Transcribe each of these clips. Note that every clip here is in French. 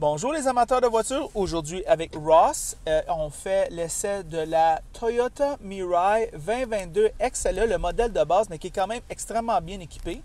Bonjour les amateurs de voitures, aujourd'hui avec Ross, on fait l'essai de la Toyota Mirai 2022 XLE, le modèle de base mais qui est quand même extrêmement bien équipé.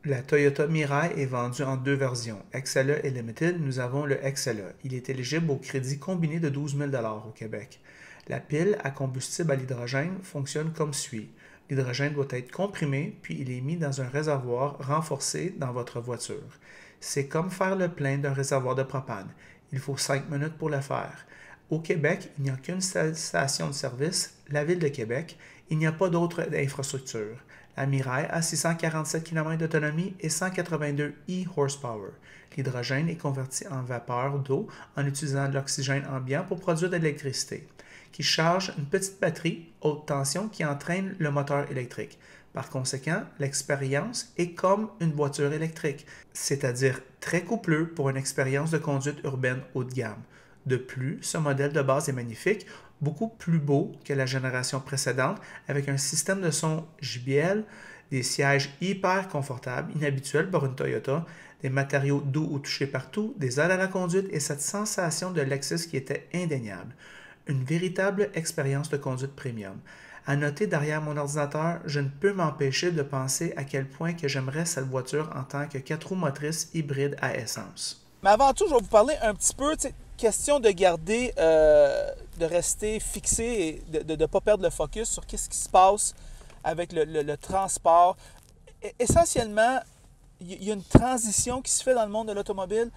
La Toyota Mirai est vendue en deux versions, XLE et Limited. Nous avons le XLE. Il est éligible au crédit combiné de 12 000 au Québec. La pile à combustible à l'hydrogène fonctionne comme suit. L'hydrogène doit être comprimé, puis il est mis dans un réservoir renforcé dans votre voiture. C'est comme faire le plein d'un réservoir de propane. Il faut 5 minutes pour le faire. Au Québec, il n'y a qu'une station de service, la Ville de Québec. Il n'y a pas d'autre infrastructure. La Mirai a 647 km d'autonomie et 182 e-horsepower. L'hydrogène est converti en vapeur d'eau en utilisant de l'oxygène ambiant pour produire de l'électricité, qui charge une petite batterie haute tension qui entraîne le moteur électrique. Par conséquent, l'expérience est comme une voiture électrique, c'est-à-dire très coupleux pour une expérience de conduite urbaine haut de gamme. De plus, ce modèle de base est magnifique, beaucoup plus beau que la génération précédente, avec un système de son JBL, des sièges hyper confortables, inhabituels pour une Toyota, des matériaux doux au toucher partout, des aides à la conduite et cette sensation de Lexus qui était indéniable. Une véritable expérience de conduite premium. À noter derrière mon ordinateur, je ne peux m'empêcher de penser à quel point que j'aimerais cette voiture en tant que 4 roues motrices hybride à essence. Mais avant tout, je vais vous parler un petit peu, question de garder, de rester fixé et de ne pas perdre le focus sur qu'est-ce qui se passe avec le transport. Essentiellement, il y a une transition qui se fait dans le monde de l'automobile.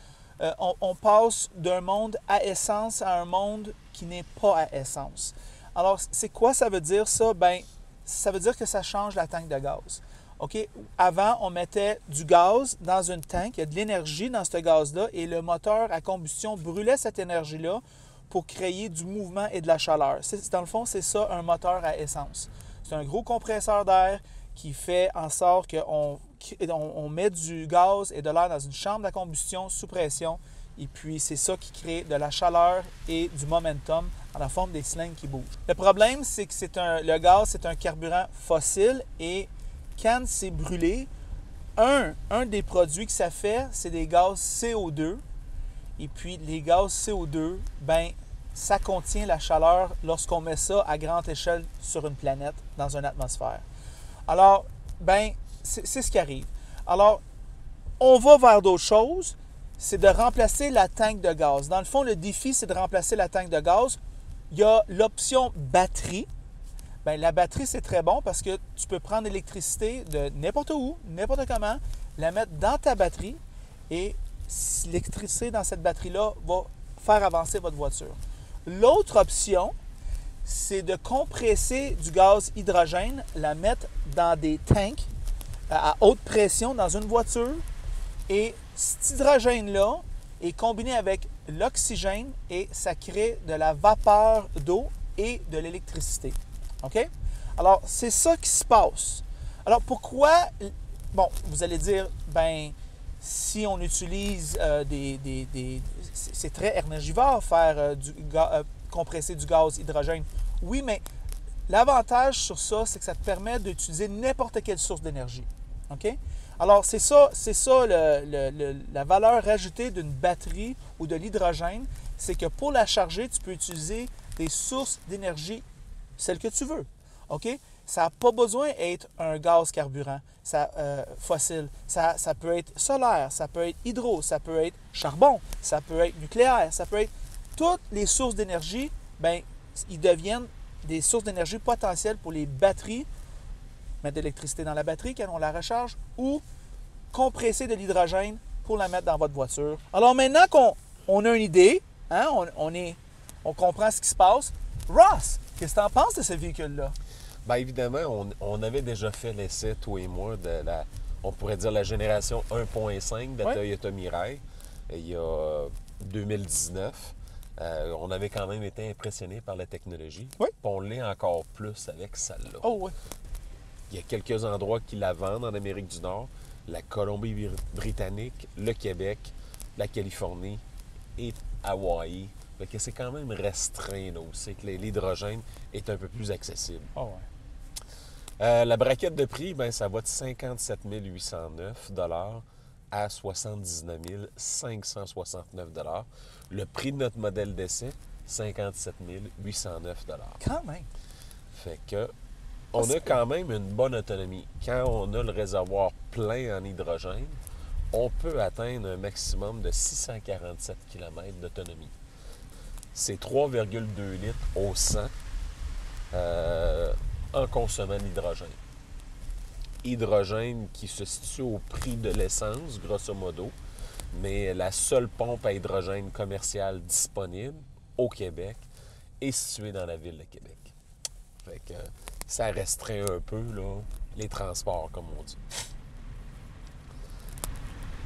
On passe d'un monde à essence à un monde qui n'est pas à essence. Alors, c'est quoi ça veut dire ça? Ben, ça veut dire que ça change la tank de gaz. OK? Avant, on mettait du gaz dans une tank, il y a de l'énergie dans ce gaz-là et le moteur à combustion brûlait cette énergie-là pour créer du mouvement et de la chaleur. Dans le fond, c'est ça un moteur à essence. C'est un gros compresseur d'air qui fait en sorte qu'on met du gaz et de l'air dans une chambre de combustion sous pression. Et puis, c'est ça qui crée de la chaleur et du momentum en la forme des cylindres qui bougent. Le problème, c'est que le gaz, c'est un carburant fossile et quand c'est brûlé, un des produits que ça fait, c'est des gaz CO2. Et puis, les gaz CO2, ben, ça contient la chaleur lorsqu'on met ça à grande échelle sur une planète, dans une atmosphère. Alors, ben, c'est ce qui arrive. Alors, on va vers d'autres choses. C'est de remplacer la tank de gaz. Dans le fond, le défi, c'est de remplacer la tank de gaz. Il y a l'option batterie. Bien, la batterie, c'est très bon parce que tu peux prendre l'électricité de n'importe où, n'importe comment, la mettre dans ta batterie et l'électricité dans cette batterie-là va faire avancer votre voiture. L'autre option, c'est de compresser du gaz hydrogène, la mettre dans des tanks à haute pression dans une voiture et cet hydrogène-là est combiné avec l'oxygène et ça crée de la vapeur d'eau et de l'électricité. OK? Alors, c'est ça qui se passe. Alors, pourquoi... Bon, vous allez dire, ben, si on utilise c'est très énergivore faire compresser du gaz hydrogène. Oui, mais l'avantage sur ça, c'est que ça te permet d'utiliser n'importe quelle source d'énergie. OK? Alors, c'est ça la valeur ajoutée d'une batterie ou de l'hydrogène, c'est que pour la charger, tu peux utiliser des sources d'énergie, celles que tu veux. OK? Ça n'a pas besoin d'être un gaz carburant fossile. Ça peut être solaire, ça peut être hydro, ça peut être charbon, ça peut être nucléaire, ça peut être... Toutes les sources d'énergie, bien, ils deviennent des sources d'énergie potentielles pour les batteries, mettre de l'électricité dans la batterie quand on la recharge, ou compresser de l'hydrogène pour la mettre dans votre voiture. Alors maintenant qu'on a une idée, hein, on comprend ce qui se passe, Ross, qu'est-ce que tu en penses de ce véhicule-là? Bien évidemment, on avait déjà fait l'essai, toi et moi, on pourrait dire la génération 1.5 de la Toyota Mirai, il y a 2019. On avait quand même été impressionnés par la technologie. Oui. On l'est encore plus avec celle-là. Oh oui. Il y a quelques endroits qui la vendent en Amérique du Nord, la Colombie-Britannique, le Québec, la Californie et Hawaï. Fait que c'est quand même restreint là, où c'est que l'hydrogène est un peu plus accessible. Oh ouais. La braquette de prix, ben, ça va de 57 809 $ à 79 569 $. Le prix de notre modèle d'essai, 57 809 $. Quand même. Fait que on a quand même une bonne autonomie. Quand on a le réservoir plein en hydrogène, on peut atteindre un maximum de 647 km d'autonomie. C'est 3,2 litres au 100 en consommant l'hydrogène. Hydrogène qui se situe au prix de l'essence, grosso modo, mais la seule pompe à hydrogène commerciale disponible au Québec est située dans la ville de Québec. Fait que ça restreint un peu là, les transports, comme on dit.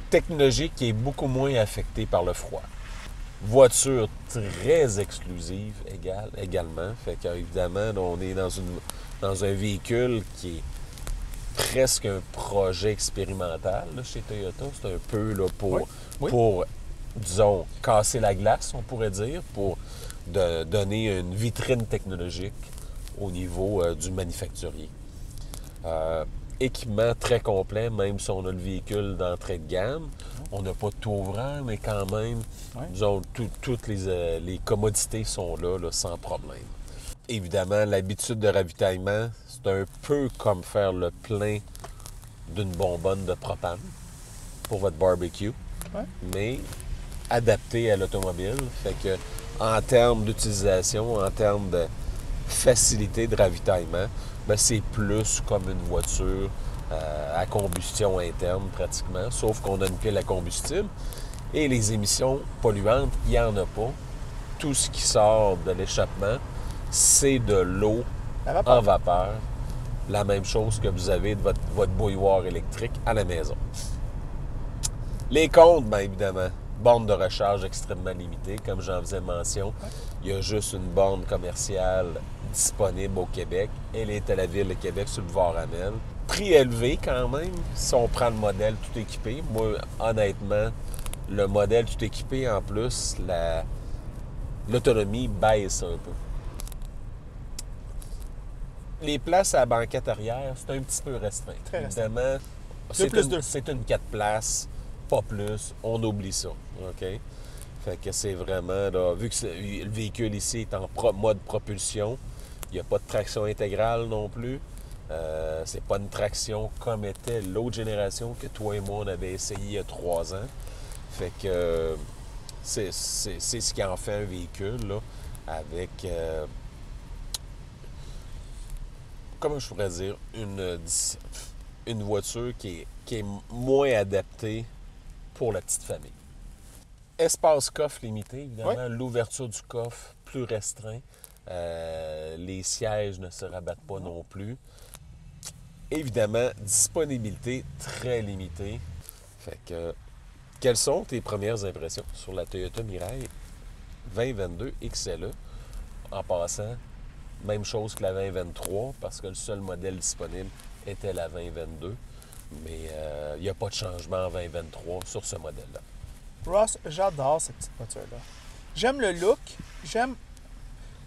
Technologie qui est beaucoup moins affectée par le froid. Voiture très exclusive également. Fait qu'évidemment, on est dans un véhicule qui est presque un projet expérimental là, chez Toyota. C'est un peu là, pour, disons, casser la glace, on pourrait dire, pour donner une vitrine technologique au niveau du manufacturier. Équipement très complet, même si on a le véhicule d'entrée de gamme. On n'a pas de tout ouvrant, mais quand même, disons, toutes les commodités sont là, sans problème. Évidemment, l'habitude de ravitaillement, c'est un peu comme faire le plein d'une bonbonne de propane pour votre barbecue, mais adapté à l'automobile. Fait que, en termes d'utilisation, en termes de facilité de ravitaillement, bien, c'est plus comme une voiture à combustion interne pratiquement, sauf qu'on a une pile à combustible. Et les émissions polluantes, il n'y en a pas. Tout ce qui sort de l'échappement, c'est de l'eau en vapeur. La même chose que vous avez de votre bouilloire électrique à la maison. Les comptes, bien évidemment, borne de recharge extrêmement limitée, comme j'en faisais mention. Il y a juste une borne commerciale disponible au Québec. Elle est à la ville de Québec, sur le boulevard Amel. Prix élevé quand même, si on prend le modèle tout équipé. Moi, honnêtement, le modèle tout équipé, en plus, l'autonomie baisse un peu. Les places à la banquette arrière, c'est un petit peu restreint. Très restreint. Évidemment, c'est une 4 places, pas plus. On oublie ça. OK? Fait que c'est vraiment, là, vu que le véhicule ici est en mode propulsion, il n'y a pas de traction intégrale non plus. C'est pas une traction comme était l'autre génération que toi et moi, on avait essayé il y a 3 ans. Fait que c'est ce qui en fait un véhicule, là, avec... comment je pourrais dire, une voiture qui est moins adaptée pour la petite famille. Espace coffre limité, évidemment. L'ouverture du coffre plus restreint. Les sièges ne se rabattent pas non plus. Évidemment, disponibilité très limitée. Fait que, quelles sont tes premières impressions sur la Toyota Mirai 2022 XLE? En passant, même chose que la 2023, parce que le seul modèle disponible était la 2022. Mais il n'y a pas de changement en 2023 sur ce modèle-là. Ross, j'adore cette petite voiture-là. J'aime le look.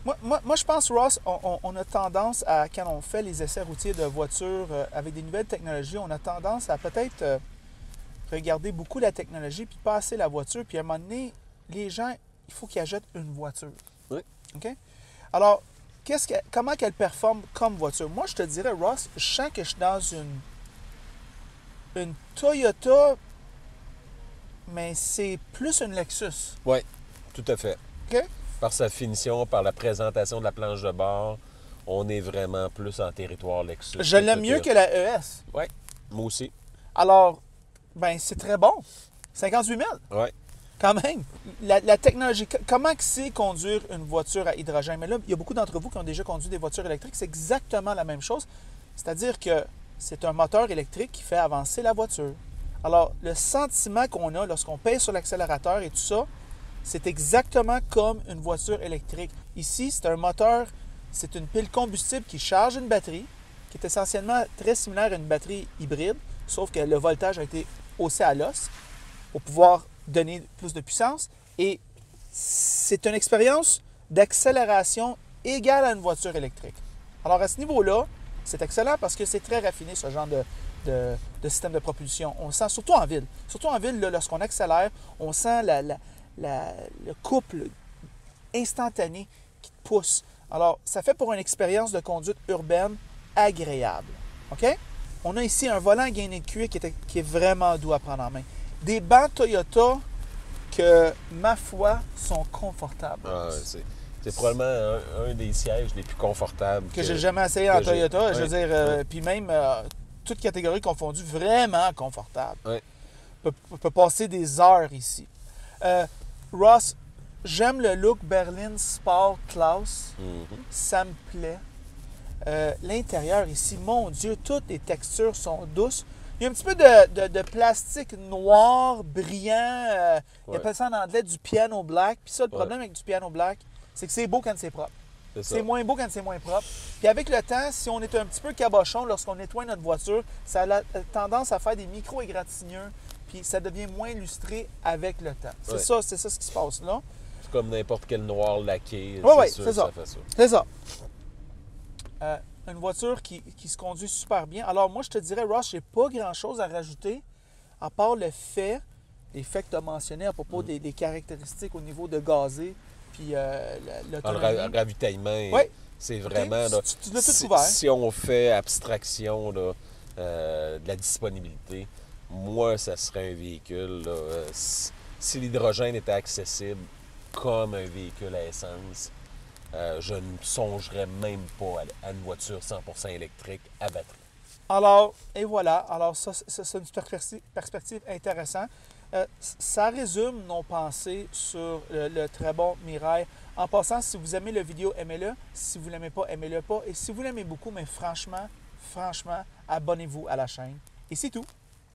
Moi, je pense, Ross, on a tendance à, quand on fait les essais routiers de voitures avec des nouvelles technologies, on a tendance à peut-être regarder beaucoup la technologie puis pas assez la voiture. Puis à un moment donné, les gens, il faut qu'ils achètent une voiture. Oui. OK? Alors, comment qu'elle performe comme voiture? Moi, je te dirais, Ross, je sens que je suis dans une Toyota, mais c'est plus une Lexus. Oui, tout à fait. OK? Par sa finition, par la présentation de la planche de bord, on est vraiment plus en territoire Lexus. Je l'aime mieux que la ES. Oui, moi aussi. Alors, ben c'est très bon. 58 000. Oui. Quand même. La technologie, comment c'est conduire une voiture à hydrogène? Mais là, il y a beaucoup d'entre vous qui ont déjà conduit des voitures électriques. C'est exactement la même chose. C'est-à-dire que c'est un moteur électrique qui fait avancer la voiture. Alors, le sentiment qu'on a lorsqu'on pèse sur l'accélérateur et tout ça, c'est exactement comme une voiture électrique. Ici, c'est un moteur, c'est une pile combustible qui charge une batterie, qui est essentiellement très similaire à une batterie hybride, sauf que le voltage a été haussé à l'os pour pouvoir donner plus de puissance. Et c'est une expérience d'accélération égale à une voiture électrique. Alors, à ce niveau-là, c'est excellent parce que c'est très raffiné, ce genre de système de propulsion. On sent, surtout en ville. Surtout en ville, là, lorsqu'on accélère, on sent le couple instantané qui te pousse. Alors, ça fait pour une expérience de conduite urbaine agréable. OK? On a ici un volant gainé de cuir qui est vraiment doux à prendre en main. Des bancs Toyota que, ma foi, sont confortables. Ah, c'est probablement un des sièges les plus confortables que j'ai jamais essayé en Toyota. Je veux dire, ouais. puis même, toutes catégories confondues, vraiment confortable. Ouais. On peut passer des heures ici. Ross, j'aime le look Berlin Sport Class. Ça me plaît. L'intérieur ici, mon Dieu, toutes les textures sont douces. Il y a un petit peu de plastique noir, brillant. Ils appellent ça en anglais du piano black. Puis ça, le problème avec du piano black, c'est que c'est beau quand c'est propre. C'est moins beau quand c'est moins propre. Puis avec le temps, si on est un petit peu cabochon lorsqu'on nettoie notre voiture, ça a tendance à faire des micro-égratignures. Puis ça devient moins lustré avec le temps. C'est ça ce qui se passe là. C'est comme n'importe quel noir laqué. Oui, c'est ça. fait ça. C'est ça. Une voiture qui se conduit super bien. Alors moi, je te dirais, Ross, j'ai pas grand-chose à rajouter, à part les faits que tu as mentionnés à propos des caractéristiques au niveau de gazé, puis l'autonomie. Le ravitaillement, c'est vraiment... Okay. Là, tu l'as tout couvert. Si on fait abstraction là, de la disponibilité, moi, ça serait un véhicule... Là, si l'hydrogène était accessible comme un véhicule à essence, je ne songerais même pas à une voiture 100% électrique à batterie. Alors, et voilà. Alors, ça c'est une perspective intéressante. Ça résume nos pensées sur le très bon Mirai. En passant, si vous aimez la vidéo, aimez-le. Si vous ne l'aimez pas, aimez-le pas. Et si vous l'aimez beaucoup, mais franchement, abonnez-vous à la chaîne. Et c'est tout.